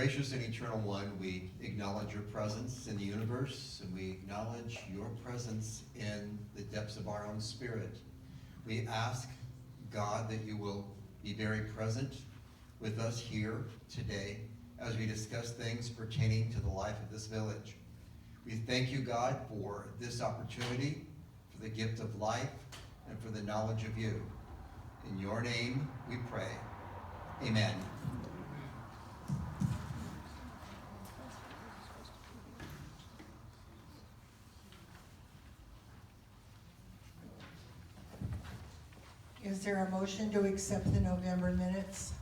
Gracious and eternal one, we acknowledge your presence in the universe, and we acknowledge your presence in the depths of our own spirit. We ask, God, that you will be very present with us here today as we discuss things pertaining to the life of this village. We thank you, God, for this opportunity, for the gift of life, and for the knowledge of you. In your name we pray. Amen. Is there a motion to accept the November minutes?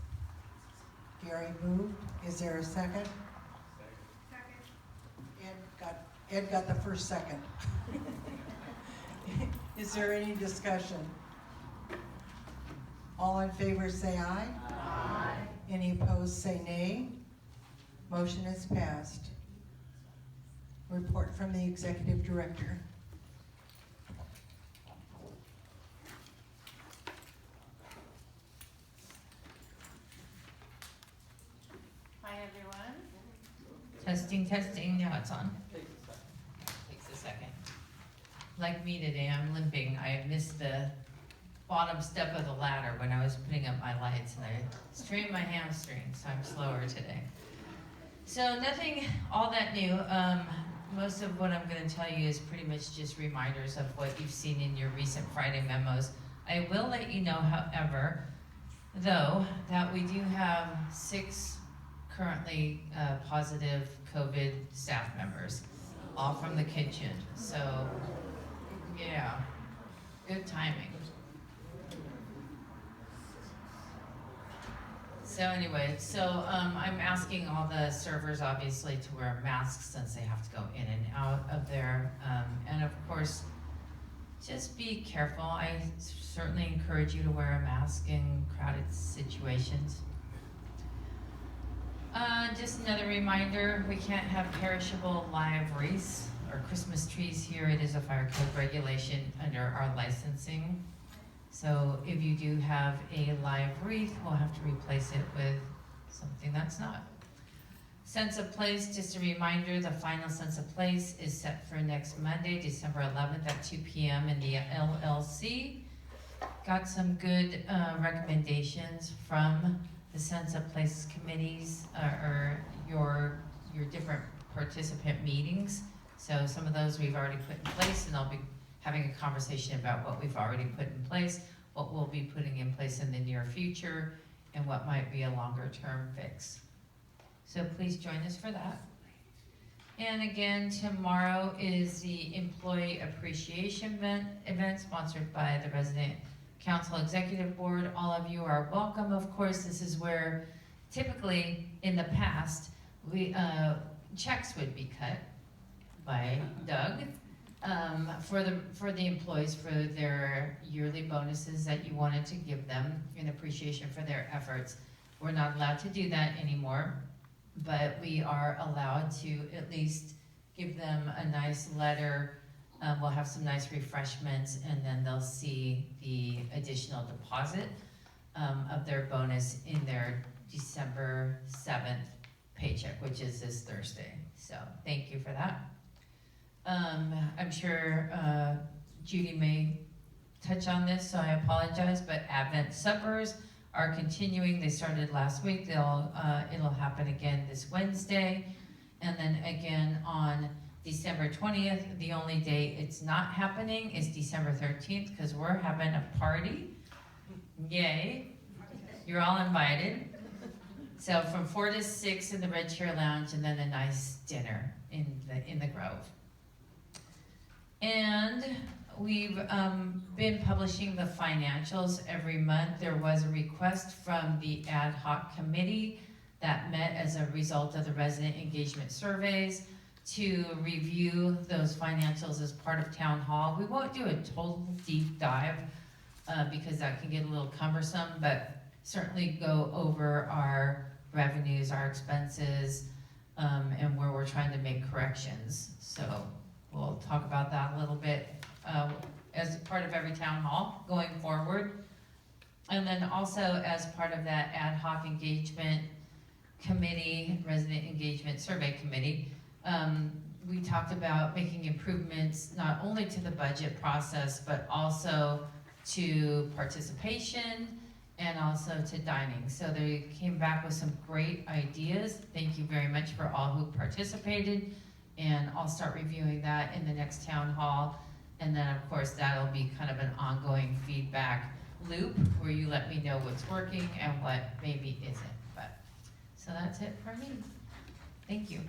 Gary moved. Is there a second? Second. Ed got the first second. Is there any discussion? All in favor say aye. Aye. Any opposed say nay. Motion is passed. Report from the executive director. Hi, everyone. Testing, testing. Now it's on. Takes a second. Like me today, I'm limping. I missed the bottom step of the ladder when I was putting up my lights, and I strained my hamstring, so I'm slower today. So nothing all that new. Most of what I'm going to tell you is pretty much just reminders of what you've seen in your recent Friday memos. I will let you know, however, though, that we do have 6 currently positive COVID staff members, all from the kitchen. So, yeah, good timing. So anyway, I'm asking all the servers obviously to wear masks since they have to go in and out of there. And of course, just be careful. I certainly encourage you to wear a mask in crowded situations. Just another reminder, we can't have perishable live wreaths or Christmas trees here. It is a fire code regulation under our licensing. So if you do have a live wreath, we'll have to replace it with something that's not. Sense of place, just a reminder, the final sense of place is set for next Monday, December 11th at 2 p.m. in the LLC. Got some good recommendations from the sense of place committees or your different participant meetings. So some of those we've already put in place, and I'll be having a conversation about what we've already put in place, what we'll be putting in place in the near future, and what might be a longer term fix. So please join us for that. And again, tomorrow is the Employee Appreciation event sponsored by the Resident Council Executive Board. All of you are welcome. Of course, this is where typically in the past, checks would be cut by Doug for the employees for their yearly bonuses that you wanted to give them in appreciation for their efforts. We're not allowed to do that anymore, but we are allowed to at least give them a nice letter. We'll have some nice refreshments, and then they'll see the additional deposit of their bonus in their December 7th paycheck, which is this Thursday. So thank you for that. I'm sure Judy may touch on this, so I apologize, but Advent suppers are continuing. They started last week. It'll happen again this Wednesday, and then again on December 20th. The only day it's not happening is December 13th because we're having a party. Yay! You're all invited. So from 4 to 6 in the Red Chair Lounge, and then a nice dinner in the Grove. And we've been publishing the financials every month. There was a request from the ad hoc committee that met as a result of the resident engagement surveys to review those financials as part of town hall. We won't do a total deep dive because that can get a little cumbersome, but certainly go over our revenues, our expenses, and where we're trying to make corrections. So we'll talk about that a little bit as part of every town hall going forward. And then also as part of that ad hoc engagement, committee, resident engagement survey committee, we talked about making improvements not only to the budget process, but also to participation and also to dining. So they came back with some great ideas. Thank you very much for all who participated. And I'll start reviewing that in the next town hall. And then of course, that'll be kind of an ongoing feedback loop where you let me know what's working and what maybe isn't. But, so that's it for me. Thank you.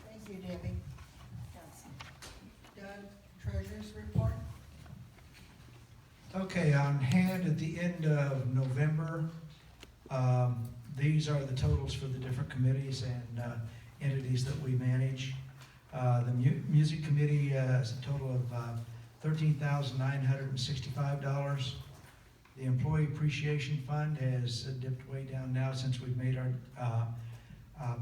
Thank you, Debbie. Doug, treasurer's report? Okay, on hand at the end of November, these are the totals for the different committees and entities that we manage. The music committee has a total of $13,965. The employee appreciation fund has dipped way down now since we've made our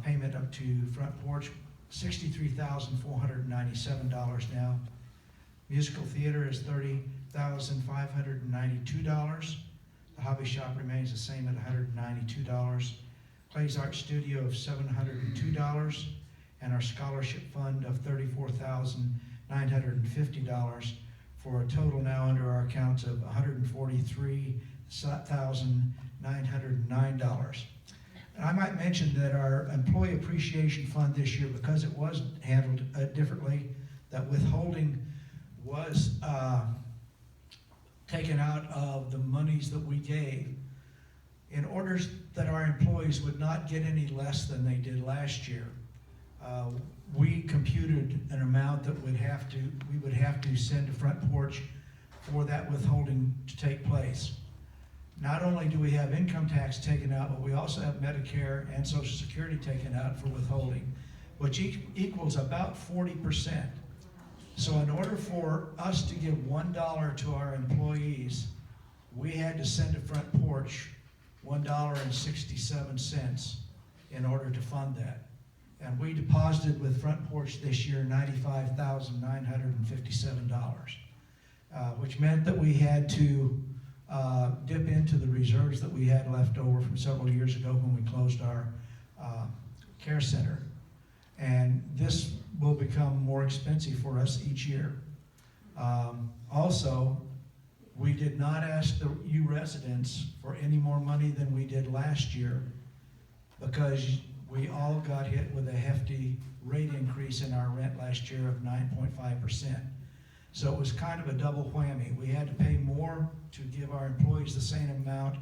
payment up to Front Porch, $63,497 now. Musical theater is $30,592. The hobby shop remains the same at $192. Clay's Art Studio of $702, and our scholarship fund of $34,950 for a total now under our accounts of $143,909. And I might mention that our employee appreciation fund this year, because it was handled differently, that withholding was taken out of the monies that we gave in order that our employees would not get any less than they did last year. We computed an amount that we would have to send to Front Porch for that withholding to take place. Not only do we have income tax taken out, but we also have Medicare and Social Security taken out for withholding, which equals about 40%. So in order for us to give $1 to our employees, we had to send to Front Porch $1.67 in order to fund that. And we deposited with Front Porch this year $95,957, which meant that we had to dip into the reserves that we had left over from several years ago when we closed our care center. And this will become more expensive for us each year. Also, we did not ask you residents for any more money than we did last year because we all got hit with a hefty rate increase in our rent last year of 9.5%. So it was kind of a double whammy. We had to pay more to give our employees the same amount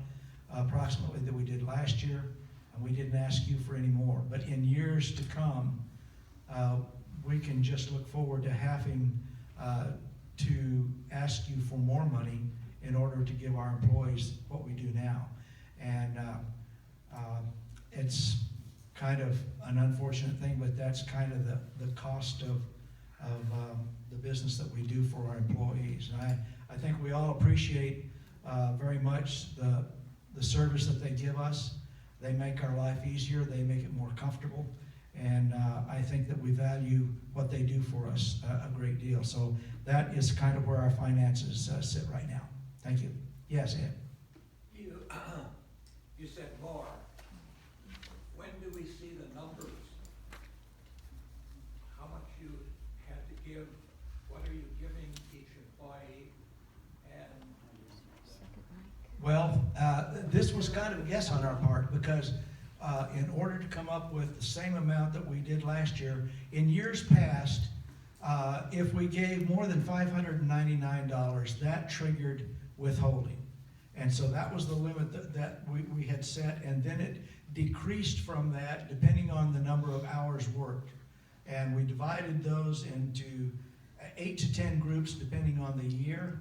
approximately that we did last year, and we didn't ask you for any more. But in years to come, we can just look forward to having to ask you for more money in order to give our employees what we do now. And it's kind of an unfortunate thing, but that's kind of the cost of the business that we do for our employees. And I think we all appreciate very much the service that they give us. They make our life easier, they make it more comfortable, and I think that we value what they do for us a great deal. So that is kind of where our finances sit right now. Thank you. Yes, Ed? You said more. When do we see the numbers? How much you had to give? What are you giving each employee? And Well, this was kind of a guess on our part because in order to come up with the same amount that we did last year, in years past, if we gave more than $599, that triggered withholding. And so that was the limit that we had set, and then it decreased from that depending on the number of hours worked. And we divided those into 8 to 10 groups depending on the year.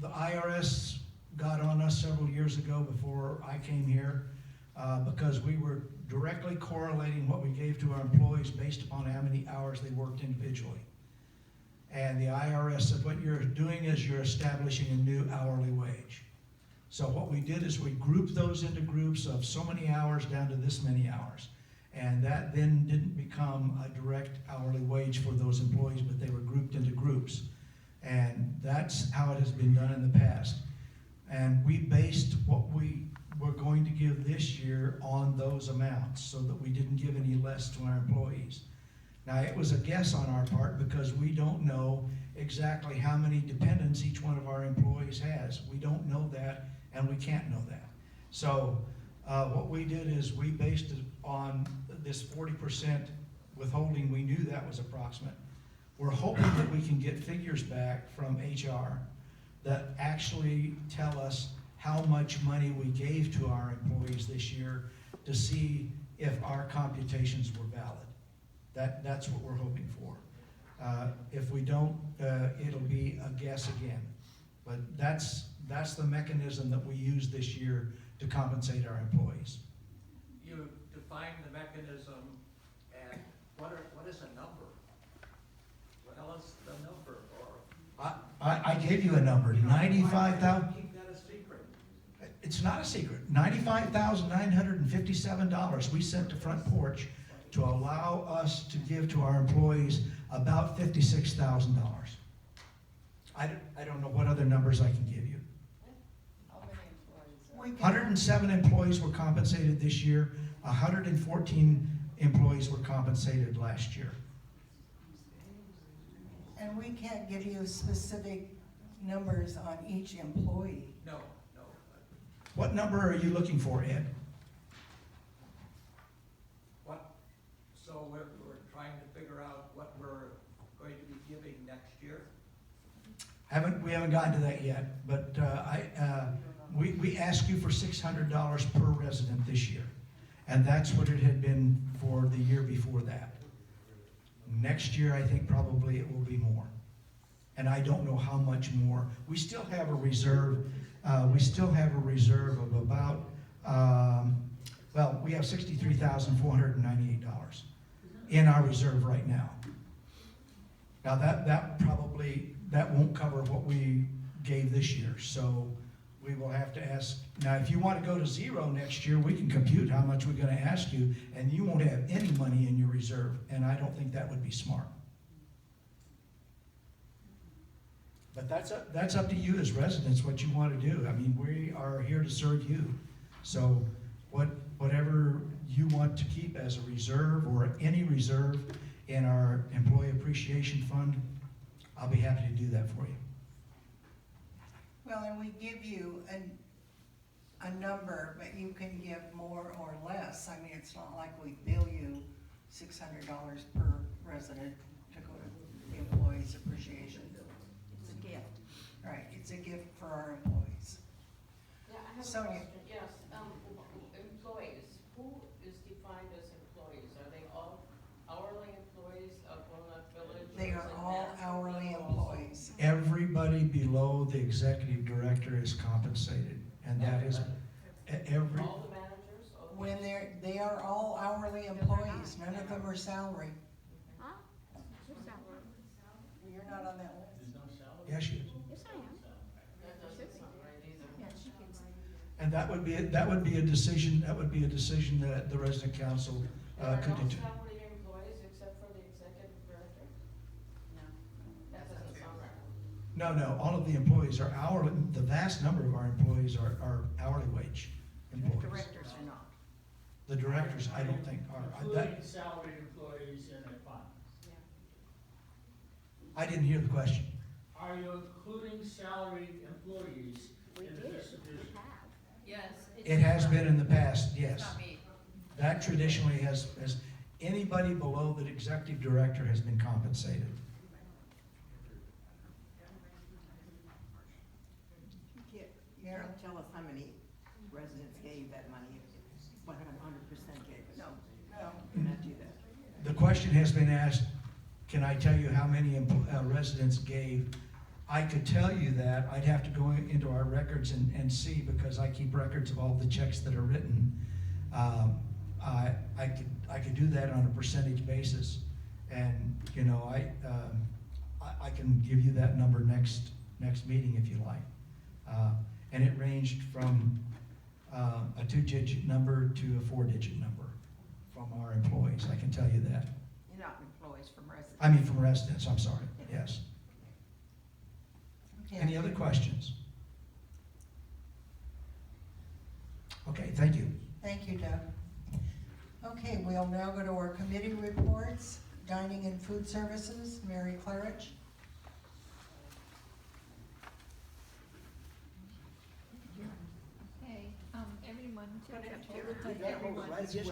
The IRS got on us several years ago before I came here because we were directly correlating what we gave to our employees based upon how many hours they worked individually. And the IRS said, what you're doing is you're establishing a new hourly wage. So what we did is we grouped those into groups of so many hours down to this many hours. And that then didn't become a direct hourly wage for those employees, but they were grouped into groups. And that's how it has been done in the past. And we based what we were going to to give this year on those amounts so that we didn't give any less to our employees. Now, it was a guess on our part because we don't know exactly how many dependents each one of our employees has. We don't know that, and we can't know that. So what we did is we based it on this 40% withholding. We knew that was approximate. We're hoping that we can get figures back from HR that actually tell us how much money we gave to our employees this year to see if our computations were valid. That's what we're hoping for. If we don't, it'll be a guess again. But that's the mechanism that we use this year to compensate our employees. You define the mechanism, and what is a number? What else is the number, or? I gave you a number, 95,000. Keep that a secret. It's not a secret. $95,957 we sent to Front Porch to allow us to give to our employees about $56,000. I don't know what other numbers I can give you. We can- 107 employees were compensated this year. 114 employees were compensated last year. And we can't give you specific numbers on each employee. No. What number are you looking for, Ed? What, so we're trying to figure out what we're going to be giving next year? We haven't gotten to that yet, but we asked you for $600 per resident this year, and that's what it had been for the year before that. Next year, I think probably it will be more, and I don't know how much more. We still have a reserve. Of about we have $63,498 in our reserve right now. Now that won't cover what we gave this year, so we will have to ask. Now, if you want to go to zero next year, we can compute how much we're going to ask you, and you won't have any money in your reserve, and I don't think that would be smart. But that's up to you as residents, what you want to do. I mean, we are here to serve you. So whatever you want to keep as a reserve or any reserve in our employee appreciation fund, I'll be happy to do that for you. Well, and we give you a number, but you can give more or less. I mean, it's not like we bill you $600 per resident to go to the employees appreciation. It's a gift. Right, it's a gift for our employees. Yeah, I have a Sonia. question. Yes, employees, who is defined as employees? Are they all hourly employees of Walnut Village? They or are is it all management hourly also? employees. Everybody below the executive director is compensated, and that is every, All the managers? Okay. When they are all hourly employees, none of them are salary. Huh? Who's that one? You're not on that list. yes, she is. Yes, I am. That doesn't sound right either. Yeah, she gets. And that would be a decision that the resident council There are could no determine. salary employees except for the executive director? No. That doesn't sound right. No, all of the employees are hourly. The vast number of our employees are hourly wage employees. Directors are not. The directors, I don't think are. Including salaried employees in the fund. I didn't hear the question. Are you including salaried employees We in the did, we distribution? have. Yes. It has been in the past, It's yes. not me. That traditionally has anybody below the executive director has been compensated. You can't tell us how many residents gave that money, 100% gave it. No, No. cannot do that. The question has been asked, can I tell you how many residents gave? I could tell you that. I'd have to go into our records and see, because I keep records of all the checks that are written. I could do that on a percentage basis, and I can give you that number next meeting if you like. And it ranged from a 2-digit number to a 4-digit number from our employees. I can tell you that. You're not employees from residents. I mean, from residents, I'm sorry, yes. Okay. Any other questions? Okay, thank you. Thank you, Doug. Okay, we'll now go to our committee reports. Dining and Food Services, Mary Claridge. Hey, everyone, Put it take here. a Everyone. Right against-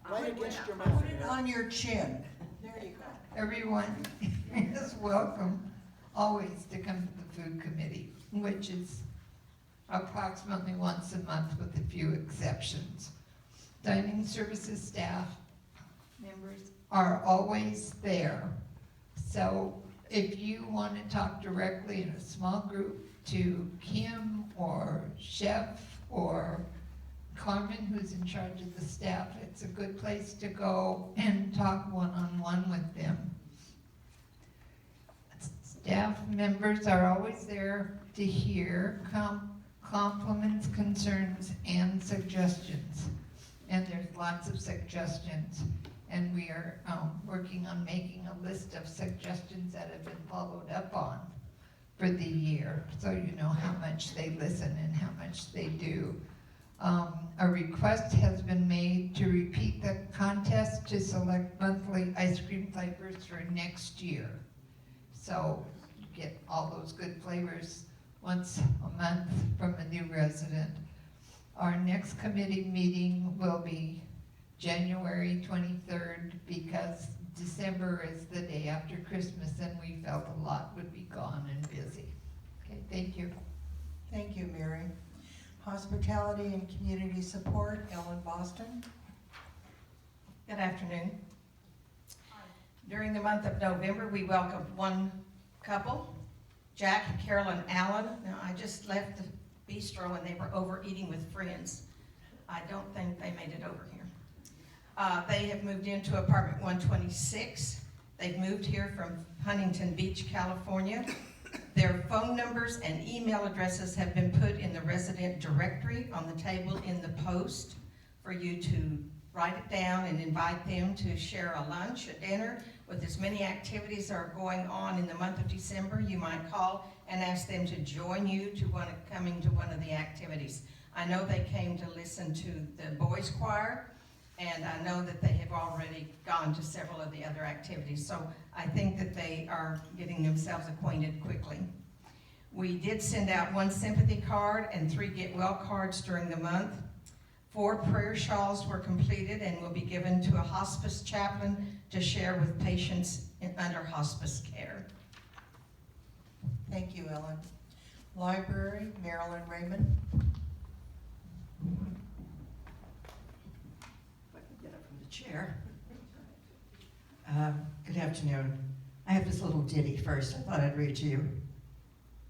right against your Put it on your chin. There you go. Everyone is welcome always to come to the food committee, which is approximately once a month with a few exceptions. Dining services staff members are always there. So if you want to talk directly in a small group to Kim or Chef or Carmen, who's in charge of the staff, it's a good place to go and talk one-on-one with them. Staff members are always there to hear compliments, concerns, and suggestions. And there's lots of suggestions. And we are working on making a list of suggestions that have been followed up on for the year, so you know how much they listen and how much they do. A request has been made to repeat the contest to select monthly ice cream flavors for next year. So you get all those good flavors once a month from a new resident. Our next committee meeting will be January 23rd because December is the day after Christmas and we felt a lot would be gone and busy. Okay, thank you. Thank you, Mary. Hospitality and Community Support, Ellen Boston. Good afternoon. During the month of November, we welcomed one couple, Jack and Carolyn Allen. Now, I just left the bistro and they were over eating with friends. I don't think they made it over here. They have moved into apartment 126. They've moved here from Huntington Beach, California. Their phone numbers and email addresses have been put in the resident directory on the table in the post for you to write it down and invite them to share a lunch, a dinner. With as many activities that are going on in the month of December, you might call and ask them to join you to coming to one of the activities. I know they came to listen to the boys choir, and I know that they have already gone to several of the other activities. So I think that they are getting themselves acquainted quickly. We did send out 1 sympathy card and 3 get well cards during the month. 4 prayer shawls were completed and will be given to a hospice chaplain to share with patients under hospice care. Thank you, Ellen. Library, Marilyn Raymond. If I can get up from the chair. Good afternoon. I have this little ditty first I thought I'd read to you.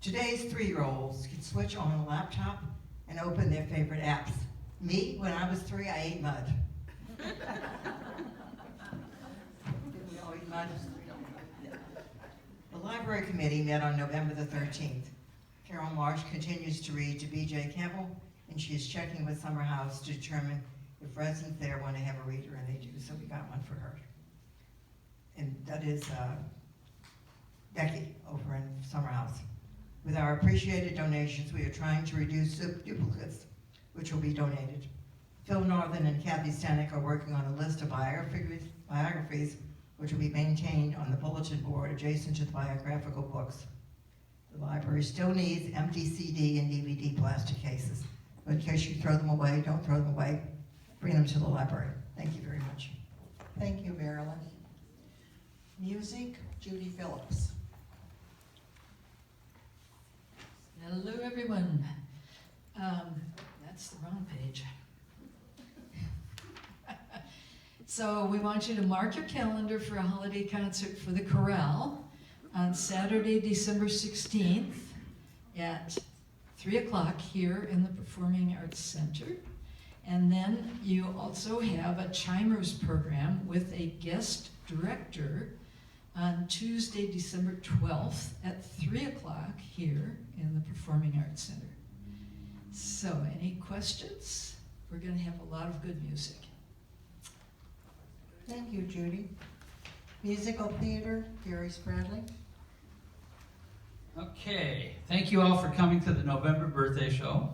Today's 3-year-olds can switch on a laptop and open their favorite apps. Me, when I was 3, I ate mud. Didn't we all eat mud? The library committee met on November the 13th. Carol Marsh continues to read to B.J. Campbell, and she is checking with Summer House to determine if residents there want to have a reader, and they do, so we got one for her. And that is Becky over in Summer House. With our appreciated donations, we are trying to reduce duplicates, which will be donated. Phil Northern and Kathy Stanek are working on a list of biographies which will be maintained on the bulletin board adjacent to the biographical books. The library still needs empty CD and DVD plastic cases. But in case you throw them away, don't throw them away. Bring them to the library. Thank you very much. Thank you, Marilyn. Music, Judy Phillips. Hello, everyone. That's the wrong page. So we want you to mark your calendar for a holiday concert for the chorale on Saturday, December 16th at 3 o'clock here in the Performing Arts Center. And then you also have a Chimers program with a guest director on Tuesday, December 12th at 3 o'clock here in the Performing Arts Center. So, any questions? We're going to have a lot of good music. Thank you, Judy. Musical theater, Gary Spradley. Okay, thank you all for coming to the November birthday show.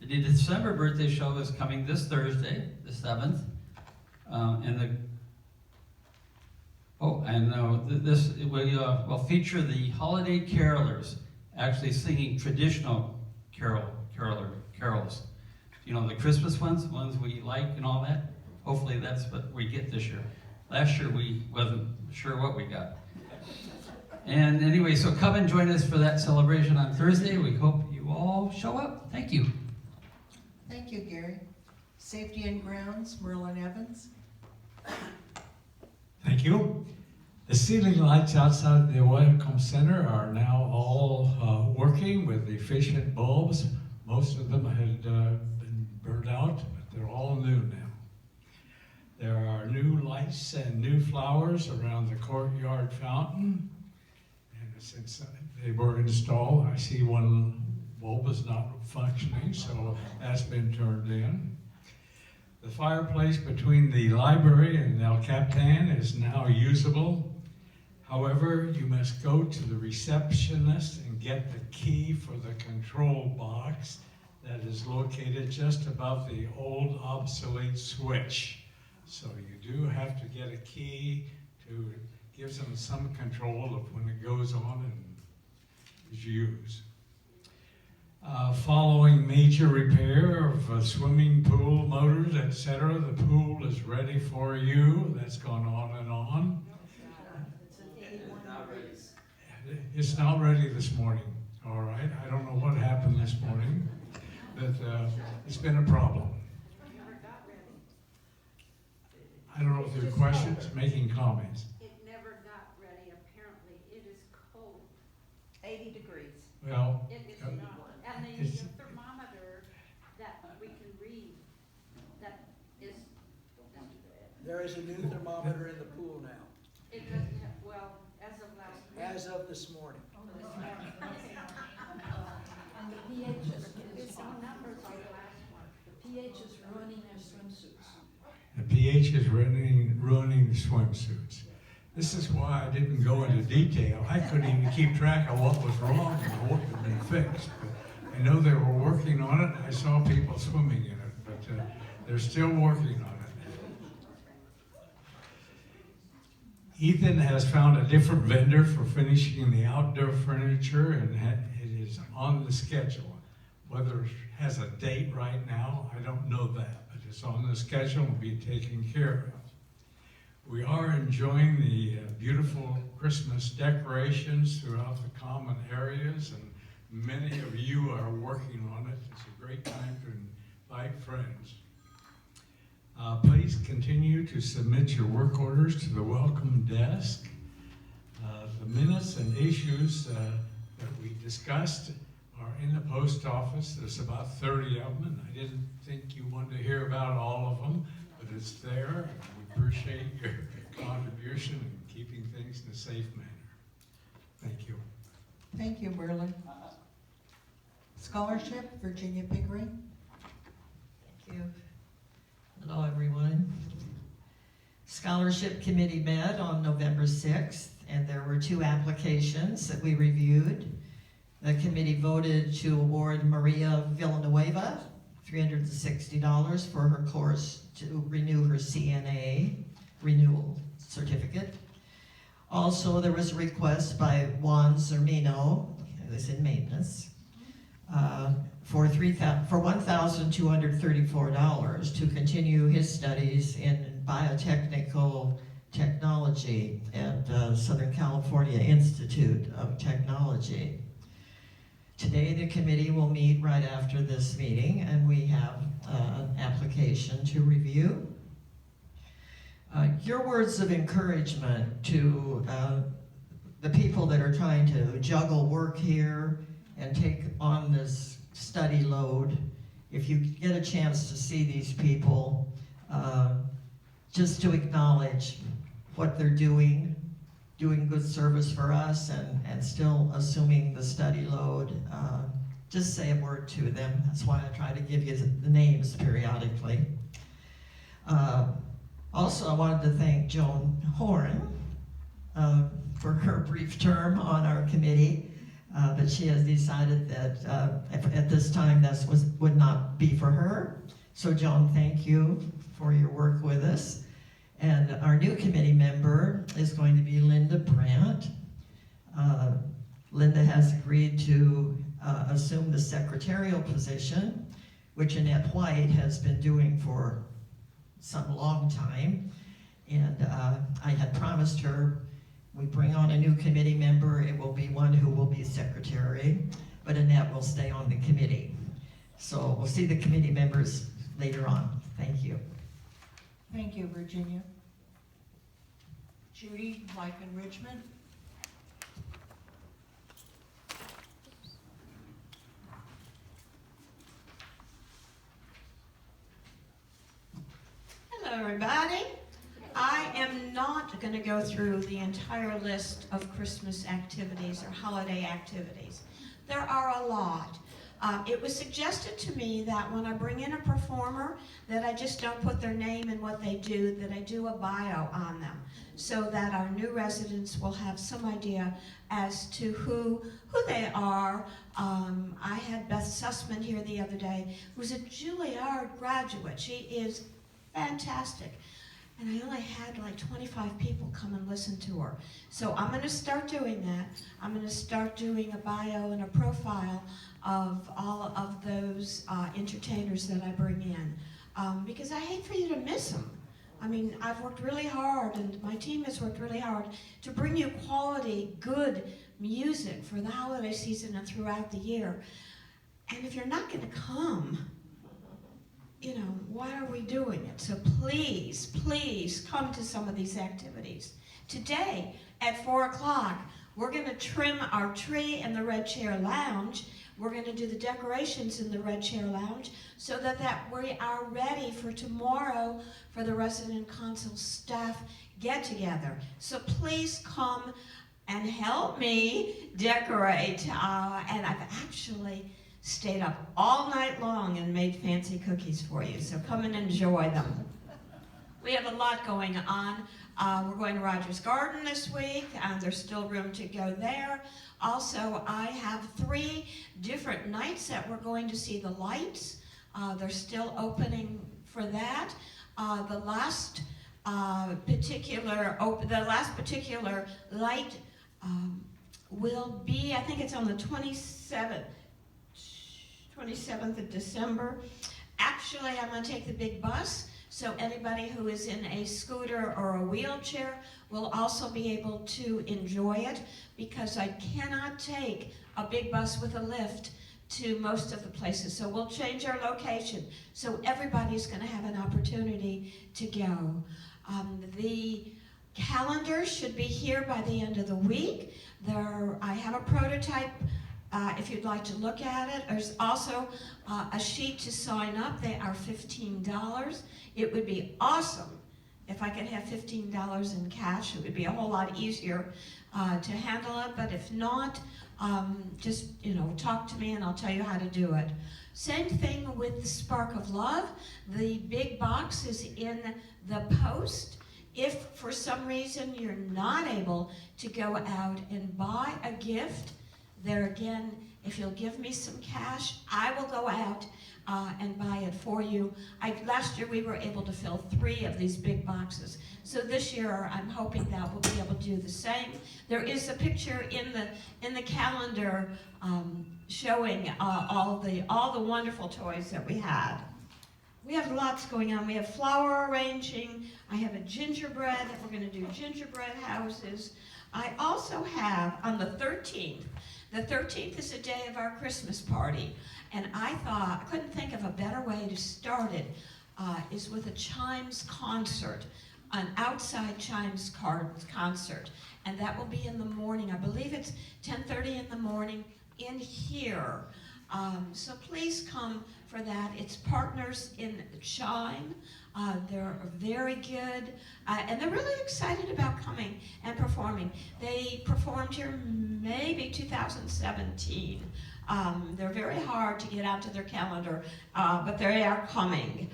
The December birthday show is coming this Thursday, the 7th. This will feature the holiday carolers actually singing traditional carols. You know, the Christmas ones we like and all that. Hopefully that's what we get this year. Last year we wasn't sure what we got. And anyway, so come and join us for that celebration on Thursday. We hope you all show up. Thank you. Thank you, Gary. Safety and Grounds, Merlin Evans. Thank you. The ceiling lights outside the Welcome Center are now all working with efficient bulbs. Most of them had been burned out, but they're all new now. There are new lights and new flowers around the courtyard fountain. And since they were installed, I see one bulb is not functioning, so that's been turned in. The fireplace between the library and El Capitan is now usable. However, you must go to the receptionist and get the key for the control box that is located just above the old obsolete switch. So you do have to get a key to give them some control of when it goes on and is used. Following major repair of swimming pool motors, etc., the pool is ready for you. That's gone on and on. It's not ready this morning, all right? I don't know what happened this morning, but it's been a problem. I don't know if there are questions, making comments. It never got ready, apparently. It is cold. 80 degrees. Well, It is not. And they need a thermometer that we can read. That is. There is a new thermometer in the pool now, It doesn't have, well, as of last week. as of this morning. And the pH is Some numbers on the last one. the pH is ruining their swimsuits. the pH is ruining the swimsuits. This is why I didn't go into detail. I couldn't even keep track of what was wrong and what could be fixed. But I know they were working on it. I saw people swimming in it, but they're still working on it. Ethan has found a different vendor for finishing the outdoor furniture, and it is on the schedule. Whether it has a date right now, I don't know that, but it's on the schedule and will be taken care of. We are enjoying the beautiful Christmas decorations throughout the common areas, and many of you are working on it. It's a great time to invite friends. Please continue to submit your work orders to the welcome desk. The minutes and issues that we discussed are in the post office. There's about 30 of them, and I didn't think you wanted to hear about all of them, but it's there. We appreciate your contribution in keeping things in a safe manner. Thank you. Thank you, Merlin. Scholarship, Virginia Pickering. Thank you. Hello, everyone. Scholarship Committee met on November 6th, and there were 2 applications that we reviewed. The committee voted to award Maria Villanueva $360 for her course to renew her CNA renewal certificate. Also, there was a request by Juan Zermino, who is in maintenance, for $1,234 to continue his studies in biotechnical technology at Southern California Institute of Technology. Today, the committee will meet right after this meeting, and we have an application to review. Your words of encouragement to the people that are trying to juggle work here and take on this study load, if you get a chance to see these people, just to acknowledge what they're doing good service for us and still assuming the study load, just say a word to them. That's why I try to give you the names periodically. Also, I wanted to thank Joan Horn for her brief term on our committee. but she has decided that at this time would not be for her. So Joan, thank you for your work with us. And our new committee member is going to be Linda Brandt. Linda has agreed to assume the secretarial position, which Annette White has been doing for some long time. And I had promised her, we bring on a new committee member, it will be one who will be secretary, but Annette will stay on the committee. So we'll see the committee members later on. Thank you. Thank you, Virginia. Judy, Life Enrichment. Hello, everybody. I am not going to go through the entire list of Christmas activities or holiday activities. There are a lot. It was suggested to me that when I bring in a performer, that I just don't put their name and what they do, that I do a bio on them, so that our new residents will have some idea as to who they are. I had Beth Sussman here the other day, who's a Juilliard graduate. She is fantastic. And I only had like 25 people come and listen to her. So I'm going to start doing that. I'm going to start doing a bio and a profile of all of those entertainers that I bring in. Because I hate for you to miss them. I mean, I've worked really hard, and my team has worked really hard to bring you quality, good music for the holiday season and throughout the year. And if you're not going to come, you know, why are we doing it? So please, please come to some of these activities. Today at 4 o'clock, we're going to trim our tree in the Red Chair Lounge. We're going to do the decorations in the Red Chair Lounge so that we are ready for tomorrow for the resident council staff get together. So please come and help me decorate. And I've actually stayed up all night long and made fancy cookies for you, so come and enjoy them. We have a lot going on. We're going to Rogers Garden this week, and there's still room to go there. Also, I have 3 different nights that we're going to see the lights. They're still opening for that. The last particular light will be, I think it's on the 27th of December. Actually, I'm going to take the big bus, so anybody who is in a scooter or a wheelchair will also be able to enjoy it, because I cannot take a big bus with a lift to most of the places. So we'll change our location, so everybody's going to have an opportunity to go. The calendar should be here by the end of the week. I have a prototype. If you'd like to look at it, there's also a sheet to sign up. They are $15. It would be awesome if I could have $15 in cash. It would be a whole lot easier to handle it, but if not, just, you know, talk to me and I'll tell you how to do it. Same thing with the Spark of Love. The big box is in the post. If for some reason you're not able to go out and buy a gift, there again, if you'll give me some cash, I will go out and buy it for you. Last year we were able to fill 3 of these big boxes. So this year I'm hoping that we'll be able to do the same. There is a picture in the calendar showing all the wonderful toys that we had. We have lots going on. We have flower arranging. I have a gingerbread. We're going to do gingerbread houses. I also have on the 13th. The 13th is the day of our Christmas party, and I couldn't think of a better way to start it, is with a chimes concert, an outside chimes concert, and that will be in the morning. I believe it's 10:30 in the morning in here. So please come for that. It's Partners in Chime. They're very good, and they're really excited about coming and performing. They performed here maybe 2017. They're very hard to get out to their calendar, but they are coming.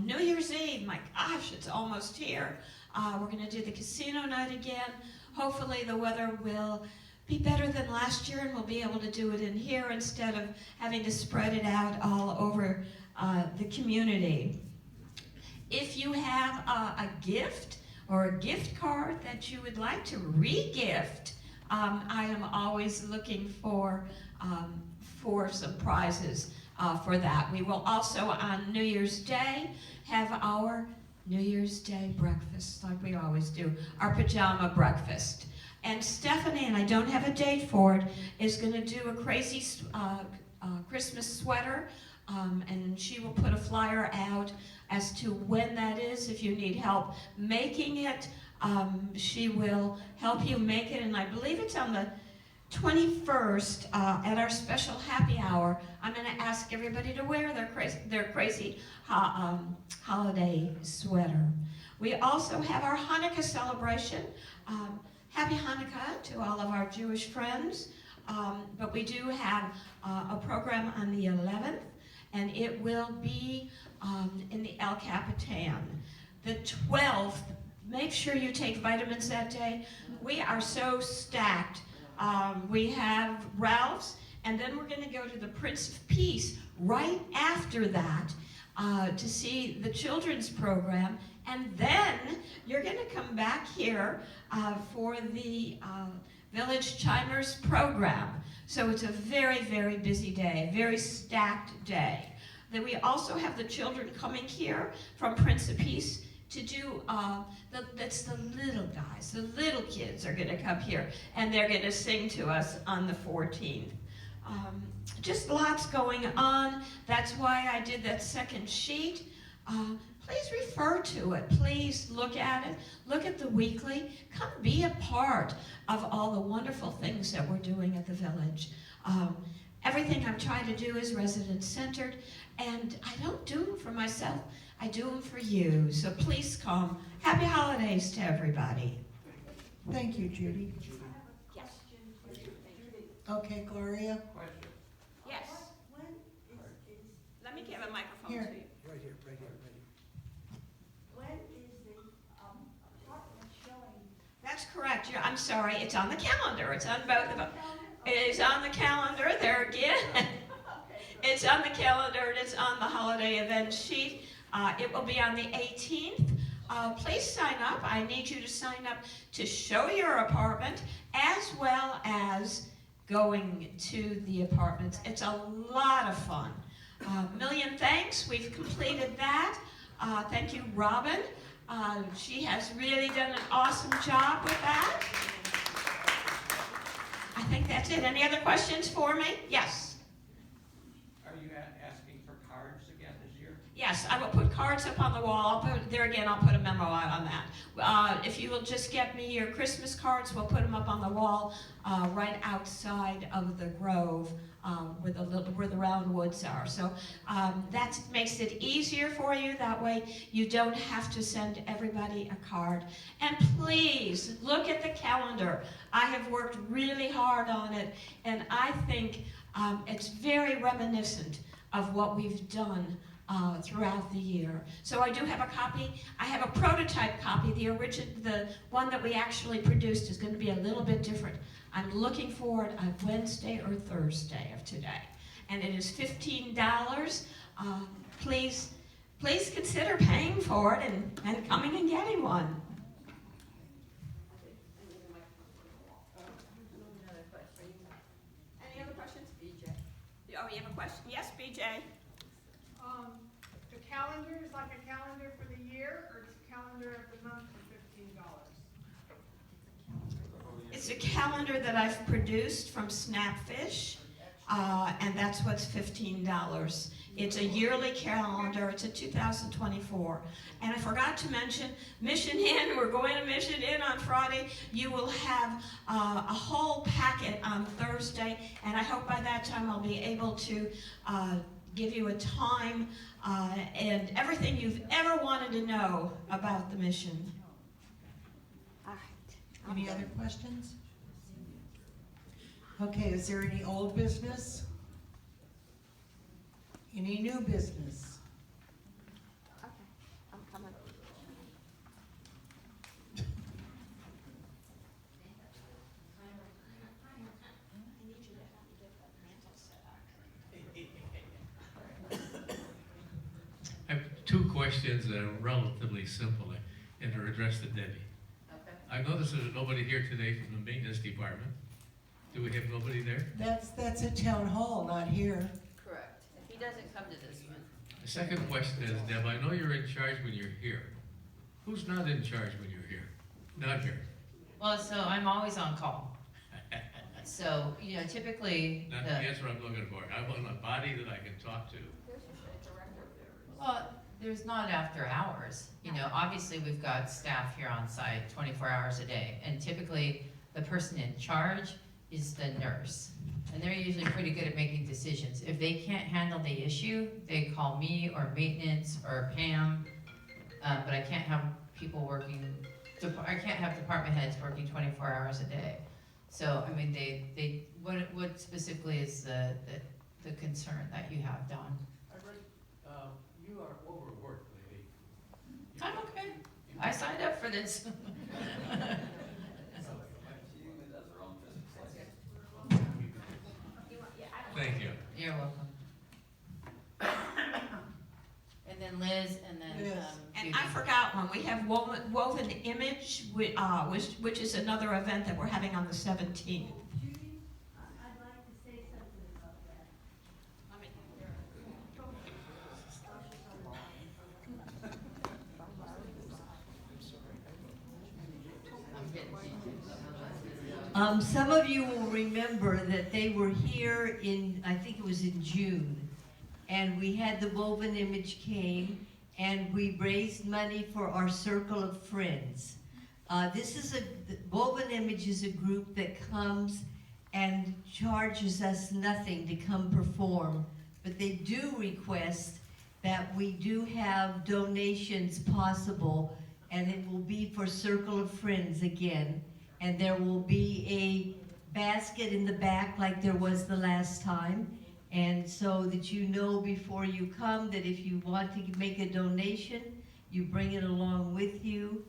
New Year's Eve, my gosh, it's almost here. We're going to do the casino night again. Hopefully the weather will be better than last year, and we'll be able to do it in here instead of having to spread it out all over the community. If you have a gift or a gift card that you would like to re-gift, I am always looking for some prizes for that. We will also on New Year's Day have our New Year's Day breakfast, like we always do, our pajama breakfast. And Stephanie, and I don't have a date for it, is going to do a crazy Christmas sweater, and she will put a flyer out as to when that is. If you need help making it, she will help you make it, and I believe it's on the 21st at our special happy hour. I'm going to ask everybody to wear their crazy holiday sweater. We also have our Hanukkah celebration. Happy Hanukkah to all of our Jewish friends. But we do have a program on the 11th, and it will be in the El Capitan. The 12th, make sure you take vitamins that day. We are so stacked. We have Ralph's, and then we're going to go to the Prince of Peace right after that to see the children's program, and then you're going to come back here for the Village Chimers program. So it's a very, very busy day, very stacked day. Then we also have the children coming here from Prince of Peace to do, that's the little guys, the little kids are gonna come here, and they're gonna sing to us on the 14th. Just lots going on. That's why I did that second sheet. Please refer to it. Please look at it. Look at the weekly. Come be a part of all the wonderful things that we're doing at the village. Everything I'm trying to do is resident-centered, and I don't do them for myself. I do them for you. So please come. Happy holidays to everybody. Thank you, Judy. Yes. Okay, Gloria? Yes. Let me give a microphone Here. to you. Right here, right here, right here. When is the apartment showing? That's correct. I'm sorry. It's on the calendar. It's on both of them. It is on the calendar there again. It's on the calendar and it's on the holiday event sheet. It will be on the 18th. Please sign up. I need you to sign up to show your apartment as well as going to the apartments. It's a lot of fun. Million thanks. We've completed that. Thank you, Robin. She has really done an awesome job with that. I think that's it. Any other questions for me? Yes. Are you asking for cards again this year? Yes, I will put cards up on the wall. I'll put a memo out on that. If you will just get me your Christmas cards, we'll put them up on the wall right outside of the grove where the round woods are. So that makes it easier for you. That way you don't have to send everybody a card. And please look at the calendar. I have worked really hard on it, and I think it's very reminiscent of what we've done throughout the year. So I do have a copy. I have a prototype copy. The one that we actually produced is going to be a little bit different. I'm looking for it on Wednesday or Thursday of today. And it is $15. Please consider paying for it and coming and getting one. Any other questions? BJ. Oh, you have a question? Yes, BJ. The calendar is like a calendar for the year, or it's a calendar of the month for $15? It's a calendar that I've produced from Snapfish, and that's what's $15. It's a yearly calendar. It's a 2024. And I forgot to mention, Mission Inn. We're going to Mission Inn on Friday. You will have a whole packet on Thursday, and I hope by that time I'll be able to give you a time and everything you've ever wanted to know about the mission. Any other questions? Okay, is there any old business? Any new business? Okay, I'm coming. questions that are relatively simple and are addressed to Debbie. Okay. I noticed there's nobody here today from the maintenance department. Do we have nobody there? That's at town hall, not here. Correct. If he doesn't come to this one. The second question is, Deb, I know you're in charge when you're here. Who's not in charge when you're here? Not here. Well, so I'm always on call. So, you know, typically, Not the answer I'm looking for. I want a body that I can talk to. well, there's not after hours. You know, obviously, we've got staff here on site 24 hours a day. And typically, the person in charge is the nurse. And they're usually pretty good at making decisions. If they can't handle the issue, they call me or maintenance or Pam. But I can't have people working, I can't have department heads working 24 hours a day. So, I mean, what specifically is the concern that you have, Don? You are overworked, lady. I'm okay. I signed up for this. Thank you. You're welcome. And then Liz, and then, And Judy. I forgot one, we have Woven Image, which is another event that we're having on the 17th. I'd like to say something about that. Some of you will remember that they were here in, I think it was in June, and we had the Woven Image came, and we raised money for our Circle of Friends. Woven Image is a group that comes and charges us nothing to come perform, but they do request that we do have donations possible, and it will be for Circle of Friends again. And there will be a basket in the back like there was the last time. And so that you know before you come that if you want to make a donation, you bring it along with you.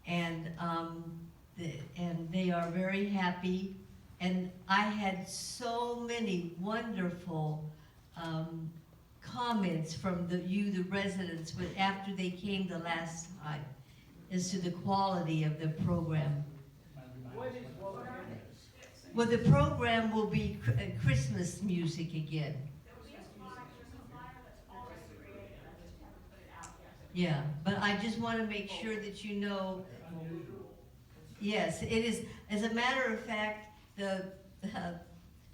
And they are very happy. And I had so many wonderful comments from the residents after they came the last time as to the quality of the program. Well, the program will be Christmas music again. Yeah, but I just want to make sure that you know. Yes, it is. As a matter of fact, the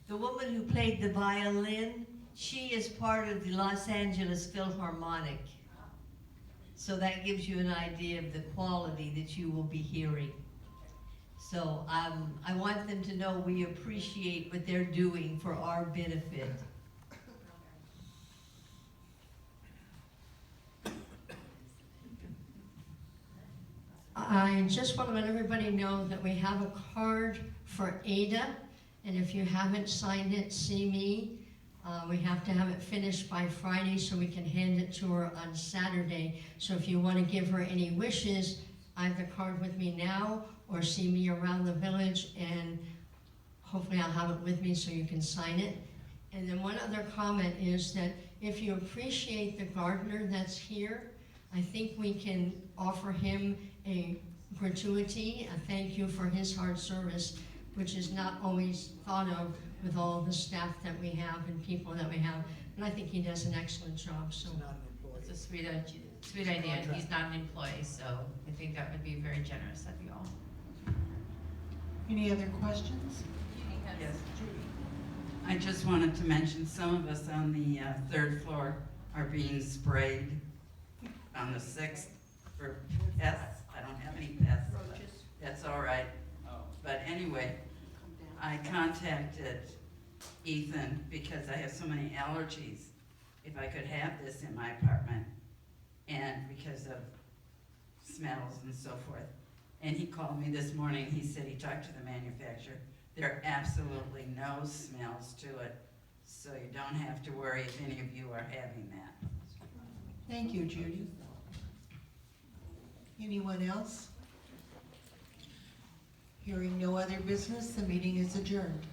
woman who played the violin, she is part of the Los Angeles Philharmonic. So that gives you an idea of the quality that you will be hearing. So I want them to know we appreciate what they're doing for our benefit. I just want to let everybody know that we have a card for Ada, and if you haven't signed it, see me. We have to have it finished by Friday so we can hand it to her on Saturday. So if you want to give her any wishes, I have the card with me now, or see me around the village, and hopefully I'll have it with me so you can sign it. And then one other comment is that if you appreciate the gardener that's here, I think we can offer him a gratuity, a thank you for his hard service, which is not always thought of with all the staff that we have and people that we have. And I think he does an excellent job, so. It's a sweet idea, and he's not an employee, so I think that would be very generous of you all. Any other questions? Yes. I just wanted to mention some of us on the third floor are being sprayed on the 6th for pests. I don't have any pests. That's all right. But anyway, I contacted Ethan because I have so many allergies. If I could have this in my apartment, and because of smells and so forth. And he called me this morning, he said he talked to the manufacturer. There are absolutely no smells to it, so you don't have to worry if any of you are having that. Thank you, Judy. Anyone else? Hearing no other business, the meeting is adjourned.